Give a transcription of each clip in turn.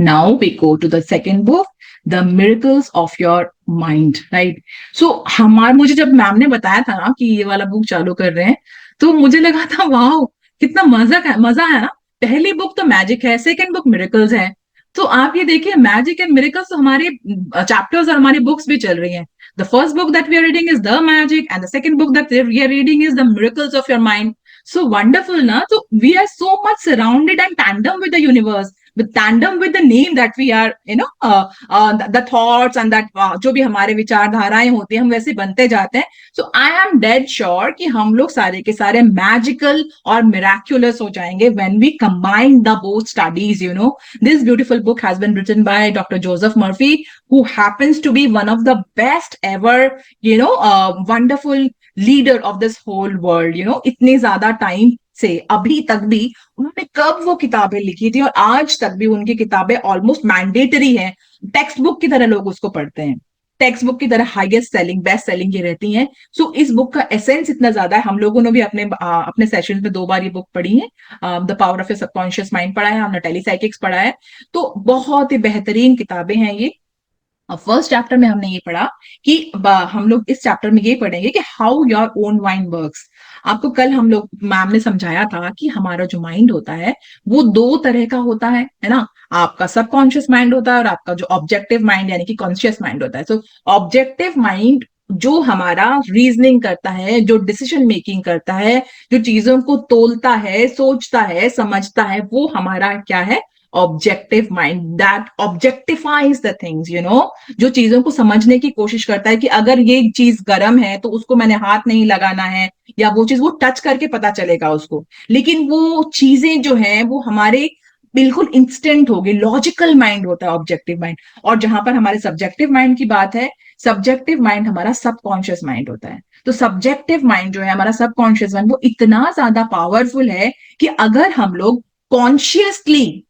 Now we go to the second book, The Miracles of Your Mind, right? So हमारे मुझे जब ma'am ने बताया था ना कि ये वाला बुक चालू कर रहे हैं, तो मुझे लगा था वाह कितना मजा है ना। पहली बुक तो मैजिक है, सेकंड बुक मिरेकल्स है। तो आप ये देखिए मैजिक एंड मिरेकल्स तो हमारे चैप्टर्स और हमारी बुक्स भी चल रही हैं। The first book that we are reading is the magic and the second book that we are reading is the miracles of your mind. So wonderful ना। तो we are so much surrounded and tandem with the universe, with tandem with the name that we are, the thoughts and that जो भी हमारे विचारधाराएं होती हैं हम वैसे बनते जाते हैं। सो आई एम डेड श्योर कि हम लोग सारे के सारे मैजिकल और मिराक्युलस हो जाएंगे when we combine the both studies, you know. This beautiful book has been written by Dr. Joseph Murphy, who happens to be one of the best ever, wonderful leader of this whole world, you know. इतने ज्यादा time से अभी तक भी उन्होंने कब वो किताबें लिखी थी और आज तक भी उनकी किताबें ऑलमोस्ट मैंडेटरी हैं। टेक्स्ट बुक की तरह लोग उसको पढ़ते हैं, टेक्स्ट बुक की तरह हाईएस्ट सेलिंग बेस्ट सेलिंग ये रहती हैं। सो इस बुक का एसेंस इतना ज्यादा है। हम लोगों ने भी अपने सेशन में 2 बार ये बुक पढ़ी है। The power of your subconscious mind पढ़ा है, हमने टेलीसाइकिक्स पढ़ा है। तो बहुत ही बेहतरीन किताबें हैं ये। फर्स्ट चैप्टर में हमने ये पढ़ा कि हम लोग इस चैप्टर में ये पढ़ेंगे कि how your own mind works. आपको कल हम लोग मैम ने समझाया था कि हमारा जो माइंड होता है वो 2 तरह का होता है ना। आपका सबकॉन्शियस माइंड होता है और आपका जो ऑब्जेक्टिव माइंड यानी कि कॉन्शियस माइंड होता है। सो ऑब्जेक्टिव माइंड जो हमारा रीजनिंग करता है, जो डिसीजन मेकिंग करता है, जो चीजों को तोलता है, सोचता है, समझता है, वो हमारा क्या है, objective mind that objectifies the things, you know. जो चीजों को समझने की कोशिश करता है कि अगर ये चीज गर्म है तो उसको मैंने हाथ नहीं लगाना है, या वो चीज वो टच करके पता चलेगा उसको। लेकिन वो चीजें जो है वो हमारे बिल्कुल इंस्टेंट होगी। लॉजिकल माइंड होता है ऑब्जेक्टिव माइंड। और जहां पर हमारे सब्जेक्टिव माइंड की बात है, सब्जेक्टिव माइंड हमारा सबकॉन्शियस माइंड होता है। तो सब्जेक्टिव माइंड जो है हमारा सबकॉन्शियस माइंड वो इतना ज्यादा पावरफुल है कि अगर हम लोग कॉन्शियसली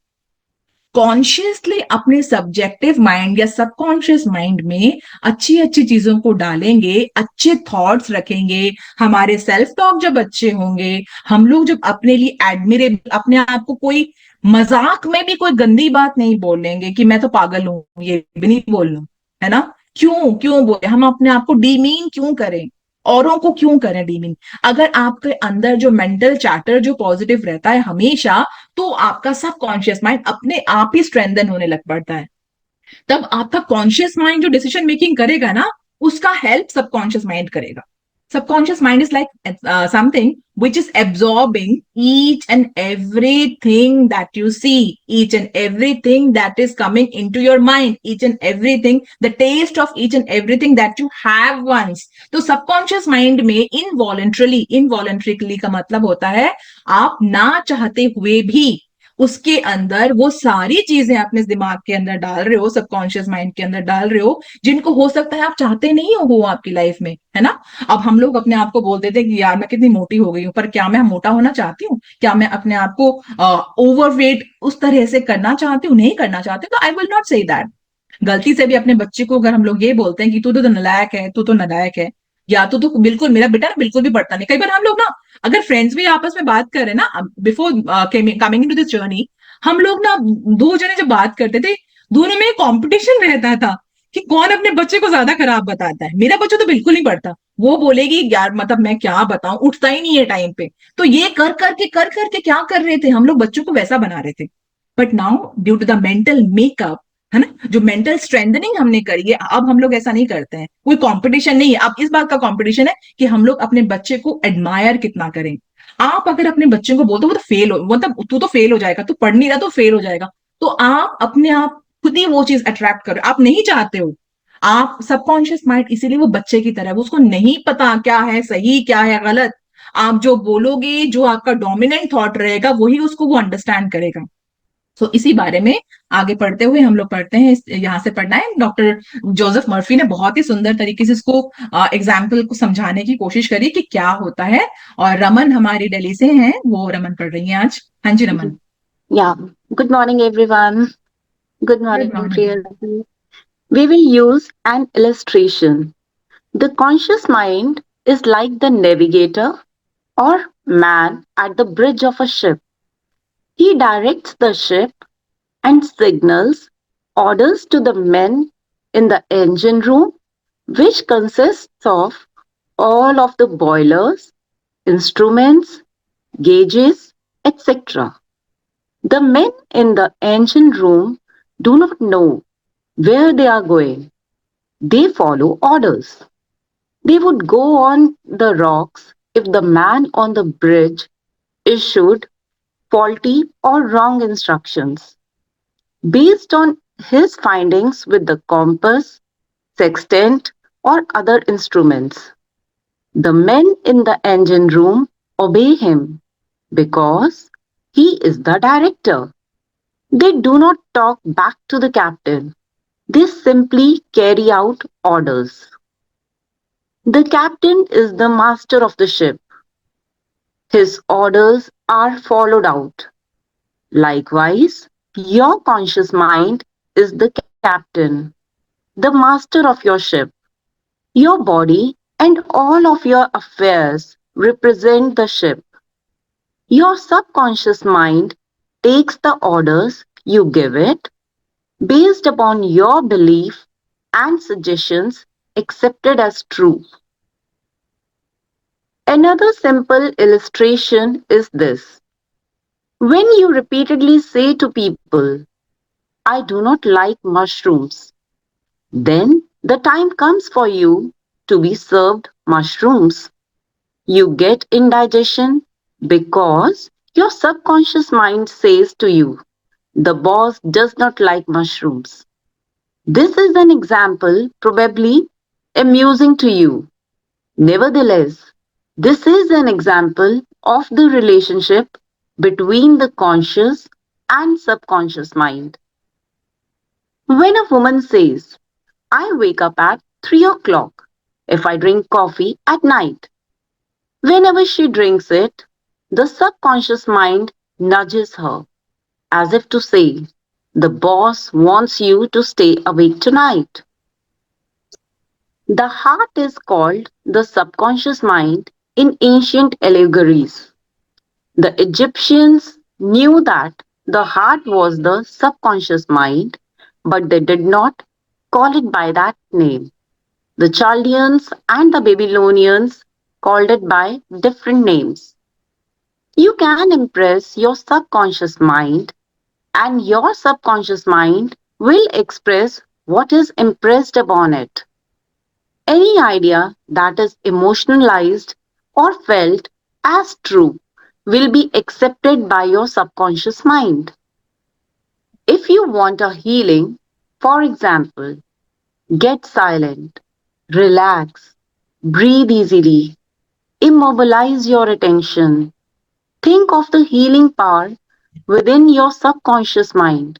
कॉन्शियसली अपने सब्जेक्टिव माइंड या सबकॉन्शियस माइंड में अच्छी अच्छी चीजों को डालेंगे, अच्छे थॉट्स रखेंगे, हमारे सेल्फ टॉक जब अच्छे होंगे, हम लोग जब अपने लिए एडमिरेबल, अपने आप को कोई मजाक में भी कोई गंदी बात नहीं बोलेंगे कि मैं तो पागल हूं, ये भी नहीं बोलना है ना। क्यों क्यों बोले हम अपने आप को डीमीन क्यों करें, औरों को क्यों करें डीमीन। अगर आपके अंदर जो मेंटल चैटर जो पॉजिटिव रहता है हमेशा, तो आपका सबकॉन्शियस माइंड अपने आप ही स्ट्रेंथन होने लग पड़ता है। तब आपका कॉन्शियस माइंड जो डिसीजन मेकिंग करेगा ना, उसका हेल्प सबकॉन्शियस माइंड करेगा। Subconscious mind is like something which is absorbing each and everything that you see, each and everything that is coming into your mind, each and everything, the taste of each and everything that you have once. तो subconscious mind में involuntarily का मतलब होता है आप ना चाहते हुए भी उसके अंदर वो सारी चीजें अपने दिमाग के अंदर डाल रहे हो, सबकॉन्शियस माइंड के अंदर डाल रहे हो, जिनको हो सकता है आप चाहते नहीं हो आपकी लाइफ में, है ना। अब हम लोग अपने आप को बोल देते हैं कि यार मैं कितनी मोटी हो गई हूं, पर क्या मैं मोटा होना चाहती हूँ? क्या मैं अपने आप को ओवरवेट उस तरह से करना चाहती हूँ? नहीं करना चाहती। तो I will not say that. गलती से भी अपने बच्चे को अगर हम लोग ये बोलते हैं कि तू तो नालायक है, तू तो नालायक है, या तो बिल्कुल मेरा बेटा ना बिल्कुल भी पढ़ता नहीं। कई बार हम लोग ना, अगर फ्रेंड्स भी आपस में बात कर रहे हैं ना, before coming into this journey, हम लोग ना 2 जने जब बात करते थे, दोनों में कंपटीशन रहता था कि कौन अपने बच्चे को ज्यादा खराब बताता है। मेरा बच्चा तो बिल्कुल नहीं पढ़ता, वो बोलेगी यार मतलब मैं क्या बताऊं, उठता ही नहीं है टाइम पे। तो ये कर करके क्या कर रहे थे हम लोग, बच्चों को वैसा बना रहे थे। But now due to the mental makeup, है ना, जो मेंटल स्ट्रेंथनिंग हमने करी है, अब हम लोग ऐसा नहीं करते हैं। कोई कंपटीशन नहीं है, अब इस बात का कंपटीशन है कि हम लोग अपने बच्चे को एडमायर कितना करें। आप अगर अपने बच्चे को बोलते हो वो तो फेल हो, मतलब तू तो फेल हो जाएगा, तू पढ़ नहीं रहा तो फेल हो जाएगा, तो आप अपने आप खुद ही वो चीज अट्रैक्ट करो, आप नहीं चाहते हो। आप सबकॉन्शियस माइंड इसीलिए वो बच्चे की तरह है, उसको नहीं पता क्या है सही क्या है गलत। आप जो बोलोगे, जो आपका डोमिनेंट थॉट रहेगा, वही उसको वो अंडरस्टैंड करेगा। सो इसी बारे में आगे पढ़ते हुए हम लोग पढ़ते हैं। यहाँ से पढ़ना है। डॉक्टर जोसेफ मर्फी ने बहुत ही सुंदर तरीके से इसको एग्जाम्पल को समझाने की कोशिश करी कि क्या होता है। और रमन हमारी दिल्ली से हैं, वो रमन पढ़ रही हैं आज। हाँ जी Raman. Yeah, good morning, everyone. Good good morning, morning. Priya. We will use an illustration. The conscious mind is like the navigator or man at the bridge of a ship. He directs the ship and signals orders to the men in the engine room, which consists of all of the boilers, instruments, gauges, etc. The men in the engine room do not know where they are going. They follow orders. They would go on the rocks if the man on the bridge issued faulty or wrong instructions. Based on his findings with the compass, sextant, or other instruments, the men in the engine room obey him because he is the director. They do not talk back to the captain. They simply carry out orders. The captain is the master of the ship. His orders are followed out. Likewise, your conscious mind is the captain, the master of your ship. Your body and all of your affairs represent the ship. Your subconscious mind takes the orders you give it based upon your belief and suggestions accepted as true. Another simple illustration is this. When you repeatedly say to people, I do not like mushrooms, then the time comes for you to be served mushrooms. You get indigestion because your subconscious mind says to you, the boss does not like mushrooms. This is an example, probably amusing to you. Nevertheless, this is an example of the relationship between the conscious and subconscious mind. When a woman says, I wake up at 3 o'clock if I drink coffee at night, whenever she drinks it, the subconscious mind nudges her as if to say, the boss wants you to stay awake tonight. The heart is called the subconscious mind in ancient allegories. The Egyptians knew that the heart was the subconscious mind, but they did not call it by that name. The Chaldeans and the Babylonians called it by different names. You can impress your subconscious mind, and your subconscious mind will express what is impressed upon it. Any idea that is emotionalized or felt as true will be accepted by your subconscious mind. If you want a healing, for example, get silent, relax, breathe easily, immobilize your attention. Think of the healing power within your subconscious mind.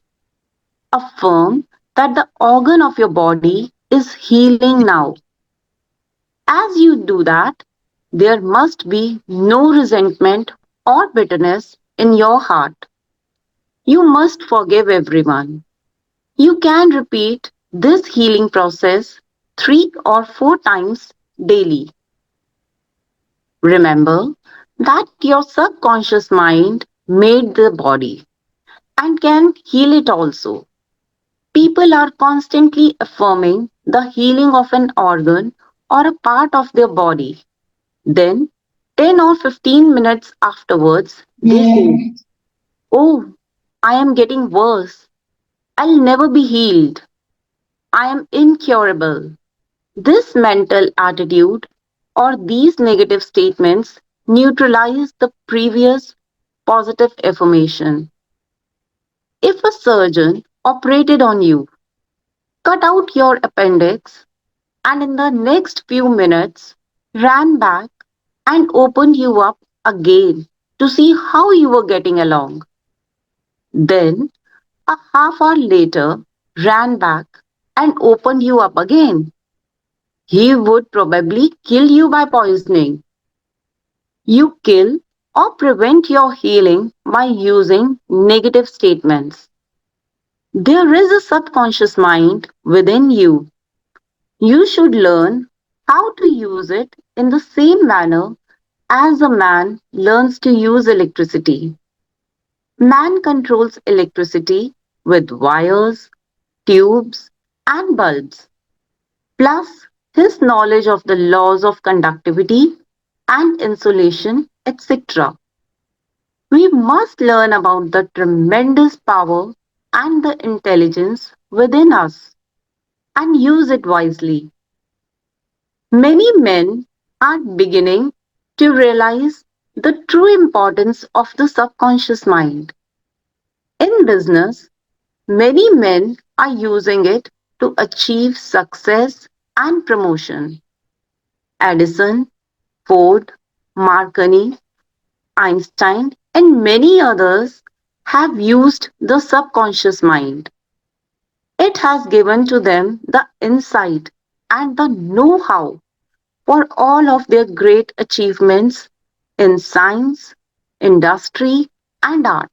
Affirm that the organ of your body is healing now. As you do that, there must be no resentment or bitterness in your heart. You must forgive everyone. You can repeat this healing process 3 or 4 times daily. Remember that your subconscious mind made the body and can heal it also. People are constantly affirming the healing of an organ or a part of their body. Then, 10 or 15 minutes afterwards, they say, oh, I am getting worse. I'll never be healed. I am incurable. This mental attitude or these negative statements neutralize the previous positive affirmation. If a surgeon operated on you, cut out your appendix, and in the next few minutes ran back and opened you up again to see how you were getting along, then a half hour later ran back and opened you up again, he would probably kill you by poisoning. You kill or prevent your healing by using negative statements. There is a subconscious mind within you. You should learn how to use it in the same manner as a man learns to use electricity. Man controls electricity with wires, tubes, and bulbs, plus his knowledge of the laws of conductivity and insulation, etc. We must learn about the tremendous power and the intelligence within us and use it wisely. Many men are beginning to realize the true importance of the subconscious mind. In business, many men are using it to achieve success and promotion. Edison, Ford, Marconi, Einstein, and many others have used the subconscious mind. It has given to them the insight and the know how for all of their great achievements in science, industry, and art.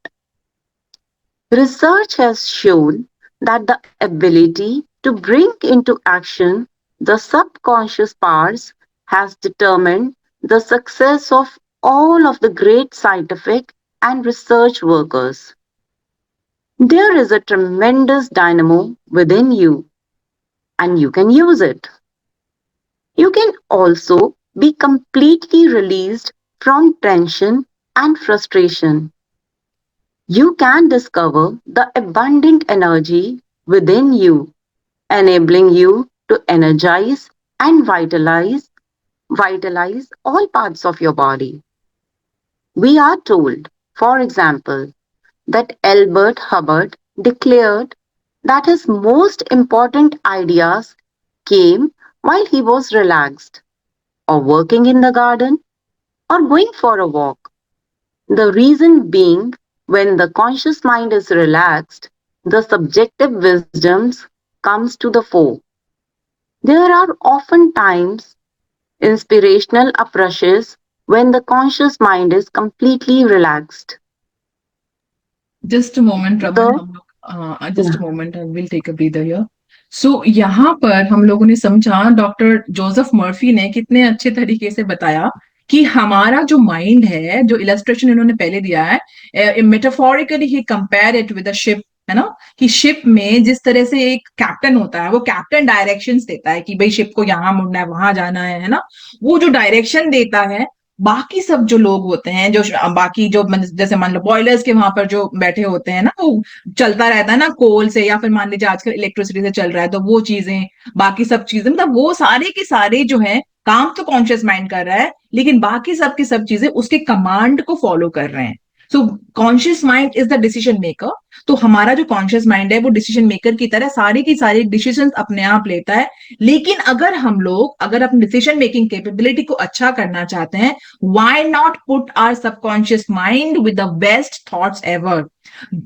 Research has shown that the ability to bring into action the subconscious powers has determined the success of all of the great scientific and research workers. There is a tremendous dynamo within you, and you can use it. You can also be completely released from tension and frustration. You can discover the abundant energy within you, enabling you to energize and vitalize all parts of your body. We are told, for example, that Albert Hubbard declared that his most important ideas came while he was relaxed, or working in the garden, or going for a walk. The reason being, when the conscious mind is relaxed, the subjective wisdoms comes to the fore. There are often times inspirational approaches when the conscious mind is completely relaxed. Just a moment Raman, The हम लोग just a moment, I will take a breather here. So यहाँ पर हम लोगों ने समझा, doctor Joseph Murphy ने कितने अच्छे तरीके से बताया कि हमारा जो माइंड है, जो इलस्ट्रेशन इन्होंने पहले दिया है, metaphorically he compare it with a ship, है ना, कि शिप में जिस तरह से एक कैप्टन होता है, वो कैप्टन डायरेक्शंस देता है कि भाई शिप को यहाँ मुड़ना है, वहां जाना है ना, वो जो डायरेक्शन देता है, बाकी सब जो लोग होते हैं, जो बाकी जो जैसे मान लो बॉयलर्स के वहां पर जो बैठे होते हैं ना, वो चलता रहता है ना कोल से, या फिर मान लीजिए आजकल इलेक्ट्रिसिटी से चल रहा है, तो वो चीजें, बाकी सब चीजें, मतलब वो सारे के सारे जो है काम तो कॉन्शियस माइंड कर रहा है, लेकिन बाकी सब की सब चीजें उसके कमांड को फॉलो कर रहे हैं. So conscious mind is the decision maker. तो हमारा जो कॉन्शियस माइंड है वो डिसीजन मेकर की तरह सारी की सारी डिसीजन अपने आप लेता है. लेकिन अगर हम लोग अगर अपनी डिसीजन मेकिंग कैपेबिलिटी को अच्छा करना चाहते हैं, why not put our subconscious mind with the best thoughts ever?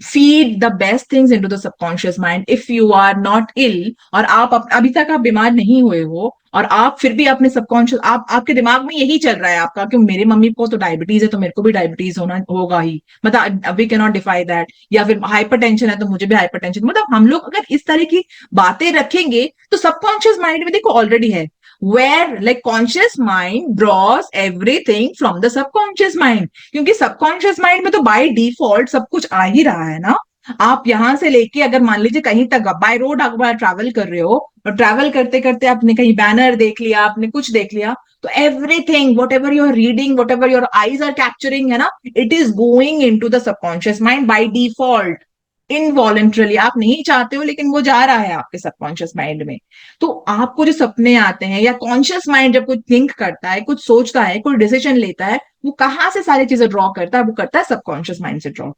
Feed the best things into the subconscious mind. If you are not ill, और आप अभी तक आप बीमार नहीं हुए हो, और आप फिर भी अपने सबकॉन्शियस, आपके दिमाग में यही चल रहा है आपका कि मेरे मम्मी को तो डायबिटीज है, तो मेरे को भी डायबिटीज होना होगा ही, मतलब we can not defy that. या फिर हाइपरटेंशन है तो मुझे भी हाइपरटेंशन, मतलब हम लोग अगर इस तरह की बातें रखेंगे तो सबकॉन्शियस माइंड में देखो ऑलरेडी है, where like conscious mind draws everything from the subconscious mind. क्योंकि सबकॉन्शियस माइंड में तो बाय डिफॉल्ट सब कुछ आ ही रहा है ना. आप यहां से लेके अगर मान लीजिए कहीं तक बाय रोड अगर ट्रैवल कर रहे हो, और ट्रैवल करते करते आपने कहीं बैनर देख लिया, आपने कुछ देख लिया, तो everything whatever you are reading, whatever your eyes are capturing, है ना, it is going in to the subconscious mind by default. Involuntarily आप नहीं चाहते हो, लेकिन वो जा रहा है आपके सबकॉन्शियस माइंड में. तो आपको जो सपने आते हैं, या कॉन्शियस माइंड जब कुछ थिंक करता है, कुछ सोचता है, कोई डिसीजन लेता है, वो कहाँ से सारी चीजें ड्रॉ करता है? वो करता है सबकॉन्शियस माइंड से ड्रॉ.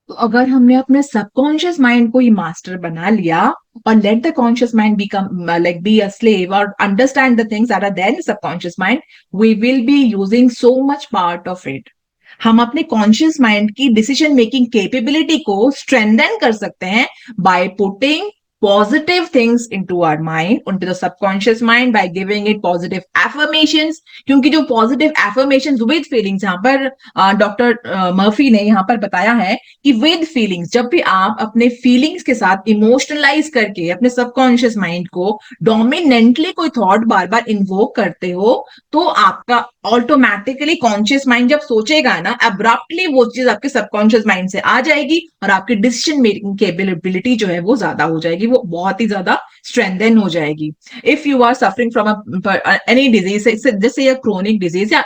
तो अगर हमने अपने सबकॉन्शियस माइंड को ही मास्टर बना लिया, और let the conscious mind become like be a slave, और understand the things that are there in subconscious mind, we will be using so much part of it. हम अपने कॉन्शियस माइंड की decision making capability को strengthen कर सकते हैं by putting positive things into our mind, into the subconscious mind by giving it positive affirmations. क्योंकि जो positive affirmations with feelings, यहाँ पर डॉक्टर मर्फी ने यहाँ पर बताया है कि with feelings, जब भी आप अपने feelings के साथ इमोशनलाइज करके अपने सबकॉन्शियस माइंड को डोमिनेंटली कोई थॉट बार बार इन्वोक करते हो, तो आपका ऑटोमेटिकली कॉन्शियस माइंड जब सोचेगा ना, अब्रप्टली वो चीज आपके सबकॉन्शियस माइंड से आ जाएगी और आपकी डिसीजन मेकिंग कैपेबिलिटी जो है वो ज्यादा हो जाएगी, वो बहुत ही ज्यादा स्ट्रेंथन हो जाएगी. If you are suffering from any disease, जैसे क्रोनिक डिजीज या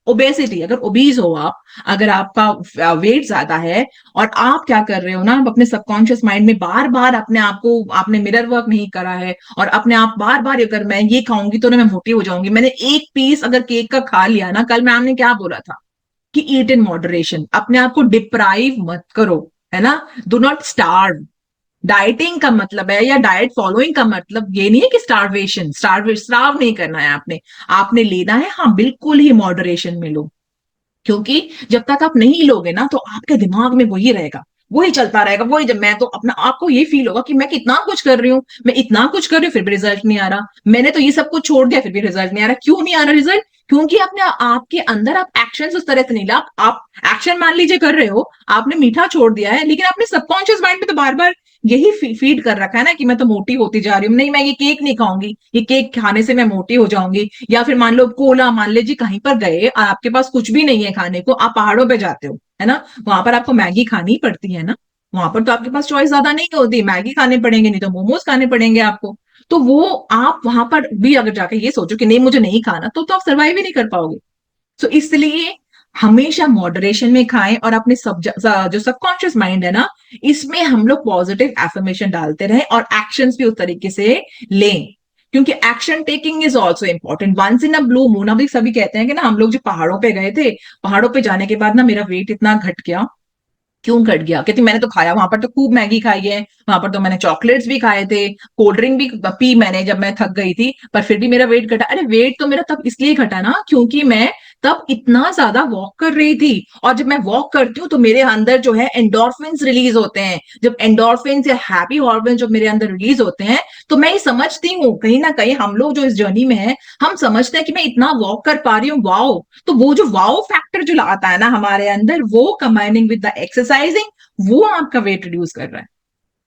ओबेसिटी, अगर ओबीज हो आप, अगर आपका वेट ज्यादा है और आप क्या कर रहे हो ना, आप अपने सबकॉन्शियस माइंड में बार बार अपने आप को, आपने मिरर वर्क नहीं करा है और अपने आप बार बार अगर मैं ये खाऊंगी तो ना मैं मोटी हो जाऊंगी, मैंने एक पीस अगर केक का खा लिया ना, कल मैम ने क्या बोला था कि ईट इन मॉडरेशन, अपने आप को डिप्राइव मत करो, है ना, डू नॉट स्टार्व. डाइटिंग का मतलब है या डाइट फॉलोइंग का मतलब ये नहीं है कि स्टार्वेशन, स्टार्व नहीं करना है आपने, आपने लेना है, हाँ बिल्कुल ही मॉडरेशन में लो. क्योंकि जब तक आप नहीं लोगे ना, तो आपके दिमाग में वही रहेगा, वही चलता रहेगा, वही. जब मैं तो अपना, आपको ये फील होगा कि मैं कितना कुछ कर रही हूँ, मैं इतना कुछ कर रही हूँ, फिर भी रिजल्ट नहीं आ रहा, मैंने तो ये सब कुछ छोड़ दिया फिर भी रिजल्ट नहीं आ रहा. क्यों नहीं आ रहा रिजल्ट? क्योंकि आपने, आपके अंदर आप एक्शन उस तरह से नहीं ला. आप एक्शन मान लीजिए कर रहे हो, आपने मीठा छोड़ दिया है, लेकिन आपने सबकॉन्शियस माइंड में तो बार बार यही फीड कर रखा है ना कि मैं तो मोटी होती जा रही हूँ, नहीं मैं ये केक नहीं खाऊंगी, ये केक खाने से मैं मोटी हो जाऊंगी. या फिर मान लो कोला, मान लीजिए कहीं पर गए, आपके पास कुछ भी नहीं है खाने को, आप पहाड़ों पे जाते हो, है ना, वहां पर आपको मैगी खानी ही पड़ती है ना, वहां पर तो आपके पास चॉइस ज्यादा नहीं होती, मैगी खाने पड़ेंगे, नहीं तो मोमोज खाने पड़ेंगे आपको. तो वो आप वहां पर भी अगर जाके ये सोचो कि नहीं मुझे नहीं खाना, तो आप सर्वाइव ही नहीं कर पाओगे. सो इसलिए हमेशा मॉडरेशन में खाएं और अपने जो सबकॉन्शियस माइंड है ना, इसमें हम लोग पॉजिटिव एफर्मेशन डालते रहें और एक्शंस भी उस तरीके से लें. क्योंकि action taking is also important. Once in a blue moon, अभी सभी कहते हैं कि ना हम लोग जो पहाड़ों पे गए थे, पहाड़ों पे जाने के बाद ना मेरा वेट इतना घट गया. क्यों घट गया? कहती मैंने तो खाया, वहां पर तो खूब मैगी खाई है, वहां पर तो मैंने चॉकलेट्स भी खाए थे, कोल्ड ड्रिंक भी पी मैंने जब मैं थक गई थी, पर फिर भी मेरा वेट घटा. अरे वेट तो मेरा तब इसलिए घटा ना क्योंकि मैं तब इतना ज्यादा वॉक कर रही थी. और जब मैं वॉक करती हूँ तो मेरे अंदर जो है एंडोर्फिन्स रिलीज होते हैं. जब एंडोर्फिन्स या हैप्पी हॉर्मोन जब मेरे अंदर रिलीज होते हैं, तो मैं ये समझती हूँ, कहीं ना कहीं हम लोग जो इस जर्नी में है, हम समझते हैं कि मैं इतना वॉक कर पा रही हूँ, वाओ. तो वो जो वाओ फैक्टर जो आता है ना हमारे अंदर, वो कंबाइनिंग विद द एक्सरसाइजिंग, वो आपका वेट रिड्यूस कर रहा है.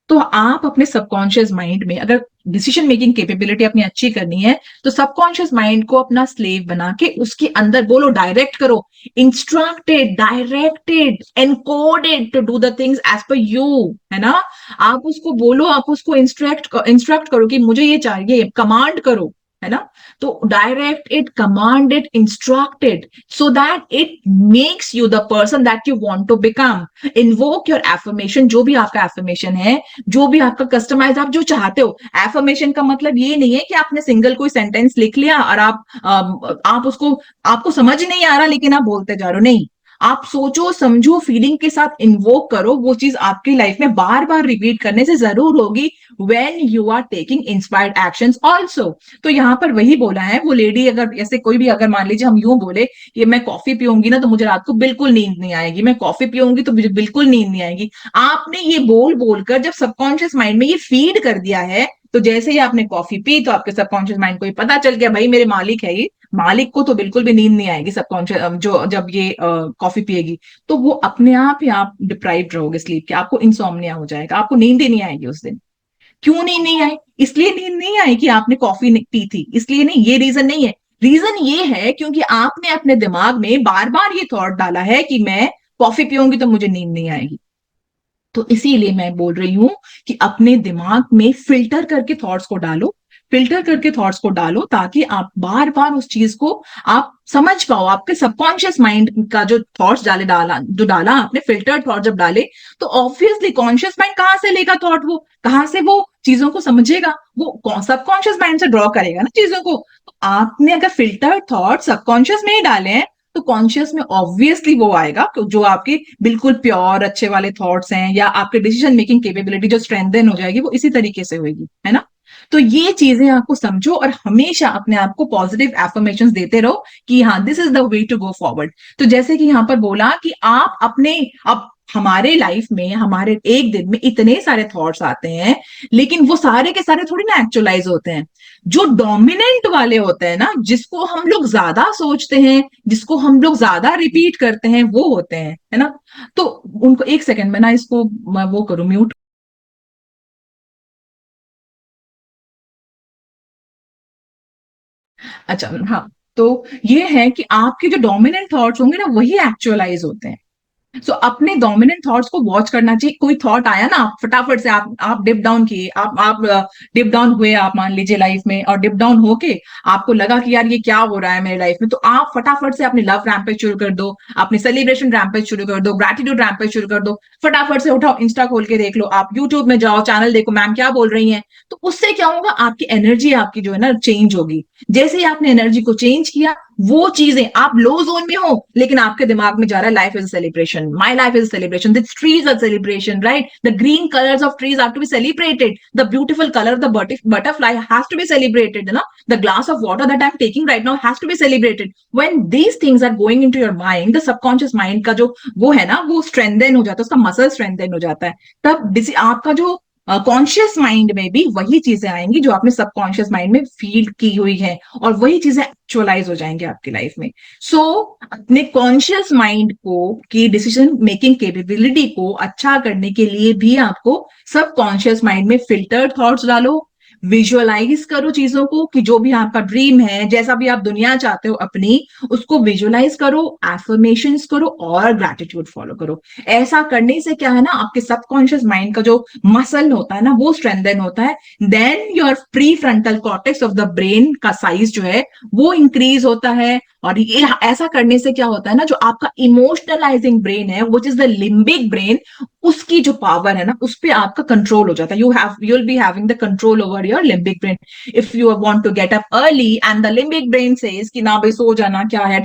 तो आप अपने सबकॉन्शियस माइंड में अगर डिसीजन मेकिंग कैपेबिलिटी अपनी अच्छी करनी है, तो सबकॉन्शियस माइंड को अपना स्लेव बना के उसके अंदर बोलो, डायरेक्ट करो, instructed, directed, encoded to do the things as per you, है ना. आप उसको बोलो, आप उसको इंस्ट्रक्ट करो कि मुझे ये चाहिए, कमांड करो, है ना. तो direct it, command it, instruct it, so that it makes you the person that you want to become. Invoke your affirmation, जो भी आपका एफर्मेशन है, जो भी आपका कस्टमाइज आप जो चाहते हो. एफर्मेशन का मतलब ये नहीं है कि आपने सिंगल कोई सेंटेंस लिख लिया और आप उसको, आपको समझ नहीं आ रहा लेकिन आप बोलते जा रहे हो, नहीं. आप सोचो, समझो, फीलिंग के साथ इन्वोक करो, वो चीज आपकी लाइफ में बार बार रिपीट करने से जरूर होगी. When you are taking inspired actions also. तो यहाँ पर वही बोला है, वो लेडी अगर ऐसे कोई भी, अगर मान लीजिए हम यूं बोले कि मैं कॉफी पीऊंगी ना तो मुझे रात को बिल्कुल नींद नहीं आएगी, मैं कॉफी पीऊंगी तो मुझे बिल्कुल नींद नहीं आएगी. आपने ये बोल बोलकर जब सबकॉन्शियस माइंड में ये फीड कर दिया है, तो जैसे ही आपने कॉफी पी तो आपके सबकॉन्शियस माइंड को ये पता चल गया, भाई मेरे मालिक है ये, मालिक को तो बिल्कुल भी नींद नहीं आएगी सबकॉन्शियस, जो जब ये कॉफी पिएगी, तो वो अपने आप ही आप डिप्राइव्ड रहोगे स्लीप के, आपको इंसोम्निया हो जाएगा, आपको नींद ही नहीं आएगी उस दिन. क्यों नींद नहीं आई? इसलिए नींद नहीं आई कि आपने कॉफी पी थी, इसलिए नहीं, ये रीजन नहीं है. रीजन ये है क्योंकि आपने अपने दिमाग में बार बार ये थॉट डाला है कि मैं कॉफी पीऊंगी तो मुझे नींद नहीं आएगी. तो इसीलिए मैं बोल रही हूं कि अपने दिमाग में फिल्टर करके थॉट्स को डालो, फिल्टर करके थॉट्स को डालो, ताकि आप बार बार उस चीज को आप समझ पाओ. आपके सबकॉन्शियस माइंड का जो थॉट्स डाला आपने, फिल्टर्ड थॉट जब डाले, तो ऑब्वियसली कॉन्शियस माइंड कहां से लेगा थॉट, वो कहां से वो चीजों को समझेगा, वो सबकॉन्शियस माइंड से ड्रॉ करेगा ना चीजों को. तो आपने अगर फिल्टर्ड थॉट सबकॉन्शियस में ही डाले हैं, तो कॉन्शियस में ऑब्वियसली वो आएगा जो आपके बिल्कुल प्योर अच्छे वाले थॉट्स हैं, या आपके डिसीजन मेकिंग कैपेबिलिटी जो स्ट्रेंथन हो जाएगी, वो इसी तरीके से होगी, है ना. तो ये चीजें आपको समझो और हमेशा अपने आप को पॉजिटिव एफर्मेशंस देते रहो कि हाँ this is the way to go forward. तो जैसे कि यहाँ पर बोला कि आप अपने, अब हमारे लाइफ में हमारे एक दिन में इतने सारे थॉट्स आते हैं, लेकिन वो सारे के सारे थोड़ी ना एक्चुअलाइज होते हैं। जो डोमिनेंट वाले होते हैं ना, जिसको हम लोग ज्यादा सोचते हैं, जिसको हम लोग ज्यादा रिपीट करते हैं, वो होते हैं, है ना। तो उनको एक सेकंड में ना इसको मैं वो करूं म्यूट। अच्छा हाँ, तो ये है कि आपके जो डोमिनेंट थॉट्स होंगे ना वही एक्चुअलाइज होते हैं। सो अपने डोमिनेंट थॉट्स को वॉच करना चाहिए। कोई थॉट आया ना, आप फटाफट से आप डिप डाउन किए, आप डिप डाउन हुए, आप मान लीजिए लाइफ में, और डिप डाउन होके आपको लगा कि यार ये क्या हो रहा है मेरे लाइफ में, तो आप फटाफट से अपनी लव रैम्पेज शुरू कर दो, अपनी सेलिब्रेशन रैम्पेज शुरू कर दो, ग्रेटिट्यूड रैम्पेज शुरू कर दो। फटाफट से उठाओ, इंस्टा खोल के देख लो, आप यूट्यूब में जाओ, चैनल देखो मैम क्या बोल रही हैं। तो उससे क्या होगा, आपकी एनर्जी आपकी जो है ना चेंज होगी। जैसे ही आपने एनर्जी को चेंज किया, वो चीजें, आप लो जोन में हो लेकिन आपके दिमाग में जा रहा है life is celebration, my life is celebration, this trees are celebration, right, the green colours of trees are to be celebrated, the beautiful colour of the butterfly has to be celebrated, ना, the glass of water that I am taking right now has to be celebrated. When these things are going into your mind, the subconscious mind का जो वो है ना, वो strengthen हो जाता है, उसका मसल स्ट्रेंथन हो जाता है। तब आपका जो कॉन्शियस माइंड में भी वही चीजें आएंगी जो आपने सबकॉन्शियस माइंड में फील की हुई है, और वही चीजें एक्चुअलाइज हो जाएंगी आपकी लाइफ में। सो अपने कॉन्शियस माइंड को की डिसीजन मेकिंग कैपेबिलिटी को अच्छा करने के लिए भी आपको सबकॉन्शियस माइंड में फिल्टर्ड थॉट्स डालो, विजुअलाइज करो चीजों को, कि जो भी आपका ड्रीम है, जैसा भी आप दुनिया चाहते हो अपनी, उसको विजुअलाइज करो, एफर्मेशंस करो और ग्रेटिट्यूड फॉलो करो। ऐसा करने से क्या है ना, आपके सबकॉन्शियस माइंड का जो मसल होता है ना वो स्ट्रेंथन होता है। Then your pre frontal cortex of the brain का साइज जो है वो इंक्रीज होता है। और ये ऐसा करने से क्या होता है ना, जो आपका इमोशनलाइजिंग ब्रेन है, which is the limbic brain, उसकी जो पावर है ना उस पर आपका कंट्रोल हो जाता है। You will be having the control over your limbic brain. If you want to get up early and the limbic brain says कि ना भाई सो जाना, क्या है,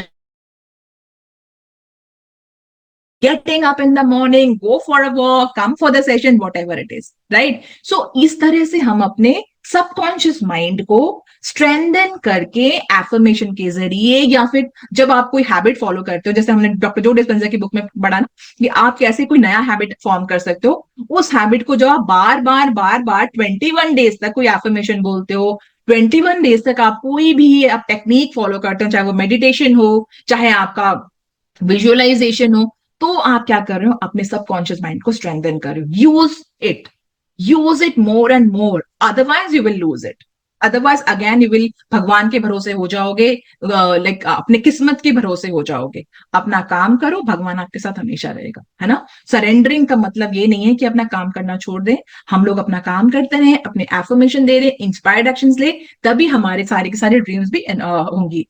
getting up in the morning, go for a walk, come for the session, whatever it is, right? So इस तरह से हम अपने सबकॉन्शियस माइंड को स्ट्रेंथन करके एफर्मेशन के जरिए, या फिर जब आप कोई हैबिट फॉलो करते हो, जैसे हमने डॉक्टर जो डिस्पेंजा की बुक में पढ़ा ना, कि आप कैसे कोई नया हैबिट फॉर्म कर सकते हो, उस हैबिट को जो आप बार बार 21 डेज तक कोई एफर्मेशन बोलते हो, 21 डेज तक आप कोई भी आप टेक्निक फॉलो करते हो, चाहे वो मेडिटेशन हो, चाहे आपका विजुअलाइजेशन हो, तो आप क्या कर रहे हो, अपने सबकॉन्शियस माइंड को स्ट्रेंथन कर रहे हो। It use it more and more, otherwise you will lose it. Otherwise again you will भगवान के भरोसे हो जाओगे, लाइक अपने किस्मत के भरोसे हो जाओगे। अपना काम करो, भगवान आपके साथ हमेशा रहेगा, है ना। सरेंडरिंग का मतलब ये नहीं है कि अपना काम करना छोड़ दें। हम लोग अपना काम करते रहे, अपने एफर्मेशन दे रहे, इंस्पायर्ड एक्शंस ले, तभी हमारे सारे के सारे ड्रीम्स भी होंगी,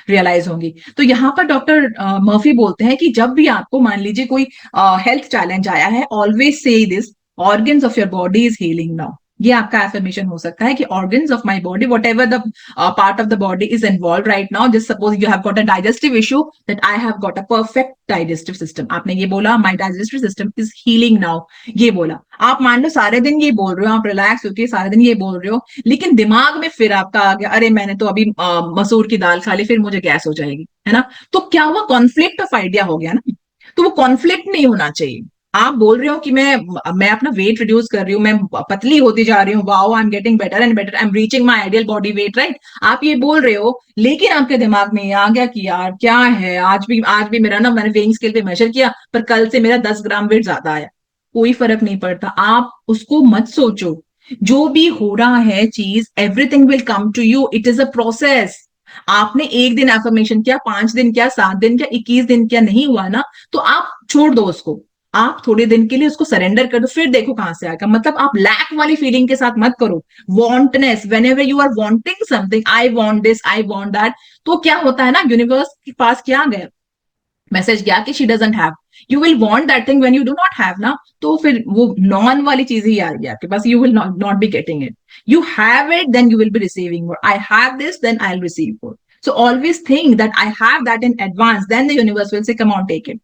रियलाइज होंगी। तो यहाँ पर डॉक्टर मर्फी बोलते हैं कि जब भी आपको मान लीजिए कोई हेल्थ चैलेंज आया है, always say this, organs of your body is healing now. ये आपका एफर्मेशन हो सकता है कि organs of my body, what ever the part of the body is involve right now, just suppose you have got a digestive issue, that I have got a perfect digestive system. आपने ये बोला, my digestive system is healing now, ये बोला। आप मान लो सारे दिन ये बोल रहे हो, आप रिलैक्स होके सारे दिन ये बोल रहे हो, लेकिन दिमाग में फिर आपका आ गया, अरे मैंने तो अभी मसूर की दाल खा ली, फिर मुझे गैस हो जाएगी, है ना। तो क्या हुआ, कॉन्फ्लिक्ट ऑफ आइडिया हो गया ना। तो वो कॉन्फ्लिक्ट नहीं होना चाहिए। आप बोल रहे हो कि मैं अपना वेट रिड्यूस कर रही हूँ, मैं पतली होती जा रही हूँ, wow I am getting better and better, I am reaching my ideal body weight, right. आप ये बोल रहे हो, लेकिन आपके दिमाग में ये आ गया कि यार क्या है, आज भी मेरा ना, मैंने वेइंग स्केल पे मेजर किया पर कल से मेरा 10 ग्राम वेट ज्यादा आया। कोई फर्क नहीं पड़ता, आप उसको मत सोचो। जो भी हो रहा है चीज, everything will come to you, it is a process. आपने एक दिन एफर्मेशन किया, 5 दिन किया, 7 दिन किया, 21 दिन किया, नहीं हुआ ना, तो आप छोड़ दो उसको। आप थोड़े दिन के लिए उसको सरेंडर कर दो, फिर देखो कहां से आएगा। मतलब आप लैक वाली फीलिंग के साथ मत करो। Wantness, whenever you are wanting something, I want this, I want that, तो क्या होता है ना, यूनिवर्स के पास क्या गया, मैसेज गया कि she doesn't have. You will want that thing when you do not have ना, तो फिर वो नॉन वाली चीज ही आ गई आपके पास, you will not be getting it. You have it, then you will be receiving more. I have this, then I will receive more. So always think that I have that in advance, then the universe will say, come on, take it.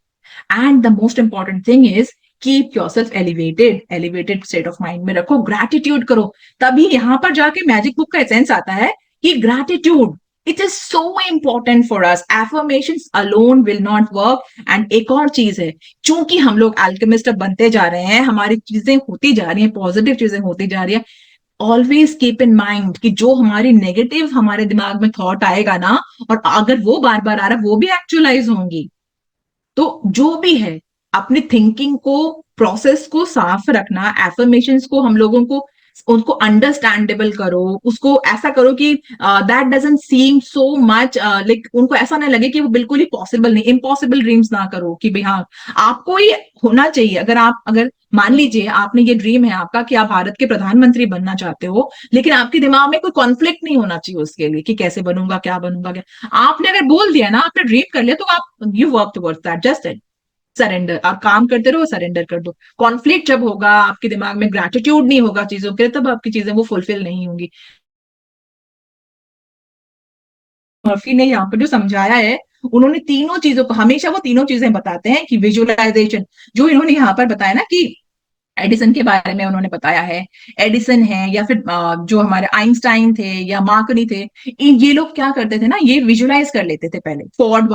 And the most important thing is, keep yourself elevated state of mind में रखो, gratitude करो, तभी यहां पर जाके magic book का essence आता है कि gratitude it is so important for us, affirmations alone will not work. And एक और चीज है, चूंकि हम लोग अल्केमिस्ट बनते जा रहे हैं, हमारी चीजें होती जा रही हैं, पॉजिटिव चीजें होती जा रही है, ऑलवेज कीप इन माइंड कि जो हमारी नेगेटिव हमारे दिमाग में थॉट आएगा ना, और अगर वो बार बार आ रहा है, वो भी एक्चुअलाइज होंगी। तो जो भी है, अपनी थिंकिंग को, प्रोसेस को साफ रखना, एफर्मेशंस को हम लोगों को उनको अंडरस्टैंडेबल करो, उसको ऐसा करो कि that doesn't seam so much, like उनको ऐसा ना लगे कि वो बिल्कुल ही पॉसिबल नहीं, इम्पॉसिबल ड्रीम्स ना करो कि भाई हाँ आपको ये होना चाहिए। अगर मान लीजिए आपने ये ड्रीम है आपका कि आप भारत के प्रधानमंत्री बनना चाहते हो, लेकिन आपके दिमाग में कोई कॉन्फ्लिक्ट नहीं होना चाहिए उसके लिए कि कैसे बनूंगा, क्या बनूंगा, क्या। आपने अगर बोल दिया ना, आपने ड्रीम कर लिया, तो आप you work towards that, just surrender, आप काम करते रहो, सरेंडर कर दो। कॉन्फ्लिक्ट जब होगा, आपके दिमाग में ग्रेटिट्यूड नहीं होगा चीजों के लिए, तब आपकी चीजें वो फुलफिल नहीं होंगी। मर्फी ने यहाँ पर जो समझाया है, उन्होंने तीनों चीजों को, हमेशा वो तीनों चीजें बताते हैं कि विजुअलाइजेशन, जो इन्होंने यहाँ पर बताया ना कि एडिसन के बारे में उन्होंने बताया है, एडिसन है या फिर जो हमारे आइंस्टाइन थे या मार्कनी थे, ये लोग क्या करते थे ना, ये विजुलाइज कर लेते थे पहले। फोर्ड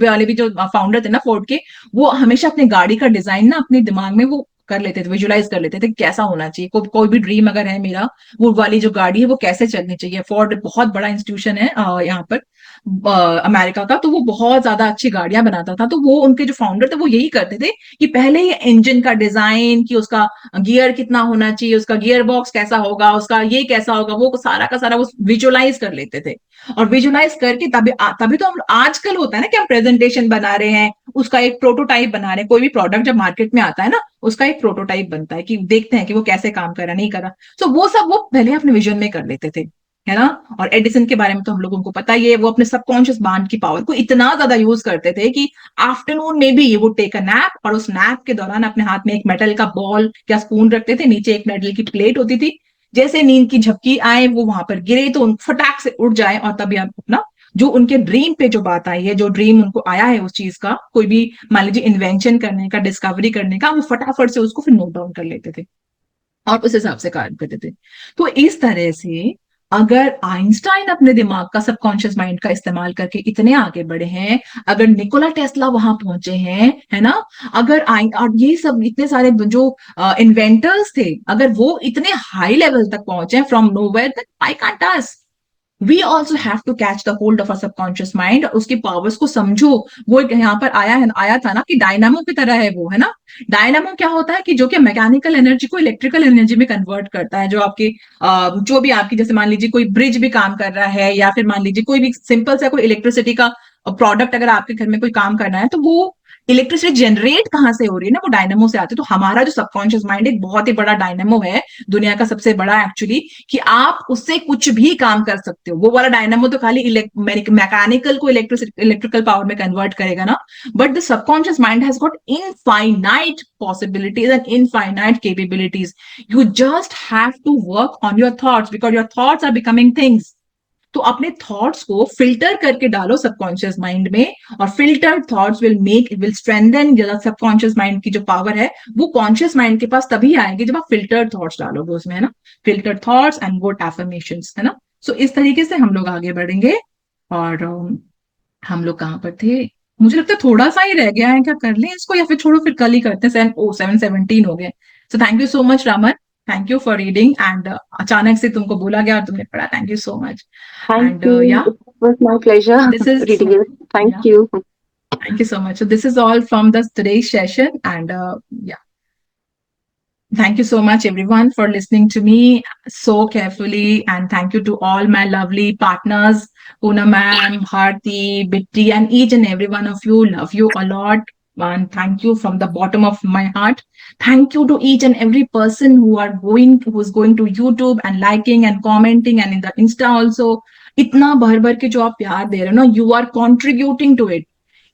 वाले भी जो फाउंडर थे ना फोर्ड के, वो हमेशा अपनी गाड़ी का डिजाइन ना अपने दिमाग में वो कर लेते थे, विजुलाइज कर लेते थे कि कैसा होना चाहिए, कोई भी ड्रीम अगर है मेरा, वो वाली जो गाड़ी है वो कैसे चलनी चाहिए। फोर्ड बहुत बड़ा इंस्टीट्यूशन है यहाँ पर अमेरिका का, तो वो बहुत ज्यादा अच्छी गाड़ियां बनाता था। तो वो उनके जो फाउंडर थे वो यही करते थे कि पहले ही इंजन का डिजाइन, कि उसका गियर कितना होना चाहिए, उसका गियर बॉक्स कैसा होगा, उसका ये कैसा होगा, वो सारा का सारा वो विजुअलाइज कर लेते थे। और विजुअलाइज करके तभी तभी तो हम आजकल होता है ना कि हम प्रेजेंटेशन बना रहे हैं, उसका एक प्रोटोटाइप बना रहे हैं, कोई भी प्रोडक्ट जब मार्केट में आता है ना, उसका एक प्रोटोटाइप बनता है कि देखते हैं कि वो कैसे काम कर रहा, नहीं कर रहा। तो वो सब वो पहले अपने विजन में कर लेते थे, है ना। और एडिसन के बारे में तो हम लोगों को पता ही है, वो अपने सबकॉन्शियस माइंड की पावर को इतना ज्यादा यूज करते थे कि आफ्टरनून में भी ये वो टेक अ नैप, और उस नैप के दौरान अपने हाथ में एक मेटल का बॉल या स्पून रखते थे, नीचे एक मेटल की प्लेट होती थी, जैसे नींद की झपकी आए वो वहां पर गिरे तो उन फटाक से उड़ जाए, और तभी आप अपना जो उनके ड्रीम पे जो बात आई है, जो ड्रीम उनको आया है उस चीज का, कोई भी मान लीजिए इन्वेंशन करने का, डिस्कवरी करने का, वो फटाफट से उसको फिर नोट डाउन कर लेते थे और उस हिसाब से कार्य करते थे। तो इस तरह से अगर आइंस्टाइन अपने दिमाग का, सबकॉन्शियस माइंड का इस्तेमाल करके इतने आगे बढ़े हैं, अगर निकोला टेस्ला वहां पहुंचे हैं, है ना, अगर और ये सब इतने सारे जो इन्वेंटर्स थे, अगर वो इतने हाई लेवल तक पहुंचे from nowhere, then why can't us. We also have to catch the hold of a subconscious mind, उसकी पावर्स को समझो। वो यहाँ पर आया था ना कि डायनामो की तरह है वो, है ना। डायनामो क्या होता है कि जो कि मैकेनिकल एनर्जी को इलेक्ट्रिकल एनर्जी में कन्वर्ट करता है, जो आपकी जो भी आपकी, जैसे मान लीजिए कोई ब्रिज भी काम कर रहा है, या फिर मान लीजिए कोई भी सिंपल सा कोई इलेक्ट्रिसिटी का प्रोडक्ट अगर आपके घर में कोई काम करना है, तो वो इलेक्ट्रिसिटी जनरेट कहाँ से हो रही है ना, वो डायनामो से आती है। तो हमारा जो सबकॉन्शियस माइंड एक बहुत ही बड़ा डायनामो है, दुनिया का सबसे बड़ा एक्चुअली, कि आप उससे कुछ भी काम कर सकते हो। वो वाला डायनामो तो खाली मैकेनिकल को इलेक्ट्रिकल पावर में कन्वर्ट करेगा ना, but the subconscious mind has got infinite possibilities and infinite capabilities. You just have to work on your thoughts, because your thoughts are becoming things. तो अपने थॉट्स को filter करके डालो subconscious mind में, और filtered thoughts will strengthen subconscious mind की जो power है, वो कॉन्शियस माइंड के पास तभी आएगी जब आप फिल्टर्ड थॉट्स डालोगे उसमें, है ना। Filtered thoughts and good affirmations, है ना। सो इस तरीके से हम लोग आगे बढ़ेंगे। और हम लोग कहाँ पर थे, मुझे लगता है थोड़ा सा ही रह गया है, क्या कर लें इसको या फिर छोड़ो, फिर कल ही करते हैं। 7:17 हो गए। So thank you so much Raman, thank you for reading. And अचानक से तुमको बोला गया और तुमने पढ़ा, thank you so much. Thank and you. या It was my pleasure this is, reading it. Thank you. thank you so much. So this is all from the today's session, and yeah, thank you so much everyone for listening to me so carefully, and thank you to all my lovely partners, Poonam ma'am, Bharti, Bitty, and each and every one of you. Love you a lot. And thank you from the bottom of my heart. Thank you to each and every person who is going to YouTube and liking and commenting, and in the Insta also. इतना भर भर के जो आप प्यार दे रहे हो ना, you are contributing to it.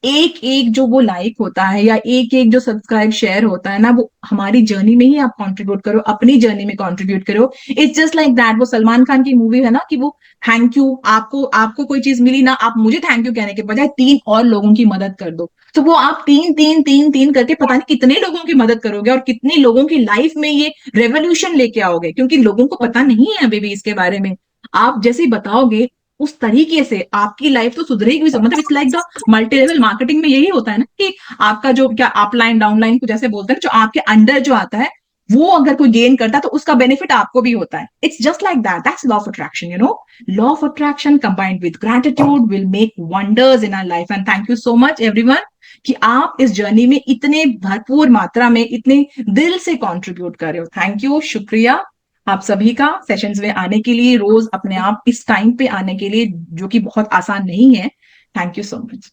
एक एक जो वो लाइक होता है या एक एक जो सब्सक्राइब शेयर होता है ना, वो हमारी जर्नी में ही आप कंट्रीब्यूट करो, अपनी जर्नी में कंट्रीब्यूट करो। इट्स जस्ट लाइक दैट, वो सलमान खान की मूवी है ना कि वो थैंक यू, आपको आपको कोई चीज मिली ना, आप मुझे थैंक यू कहने के बजाय 3 और लोगों की मदद कर दो। तो वो आप तीन तीन तीन तीन करके पता नहीं कितने लोगों की मदद करोगे और कितने लोगों की लाइफ में ये रेवोल्यूशन लेके आओगे, क्योंकि लोगों को पता नहीं है अभी भी इसके बारे में। आप जैसे ही बताओगे उस तरीके से आपकी लाइफ तो सुधरेगी भी। मतलब it's like the multi level marketing में यही होता है ना कि आपका जो क्या अपलाइन डाउनलाइन को जैसे बोलते हैं, जो आपके अंडर जो आता है वो अगर कोई गेन करता है तो उसका बेनिफिट आपको भी होता है। It's just like that, that's law of attraction, you know. Law of attraction combined with gratitude will make wonders in our life. And thank you so much everyone कि आप इस जर्नी में इतने भरपूर मात्रा में इतने दिल से कंट्रीब्यूट कर रहे हो। थैंक यू, शुक्रिया आप सभी का सेशंस में आने के लिए, रोज अपने आप इस टाइम पे आने के लिए, जो कि बहुत आसान नहीं है। Thank you so much.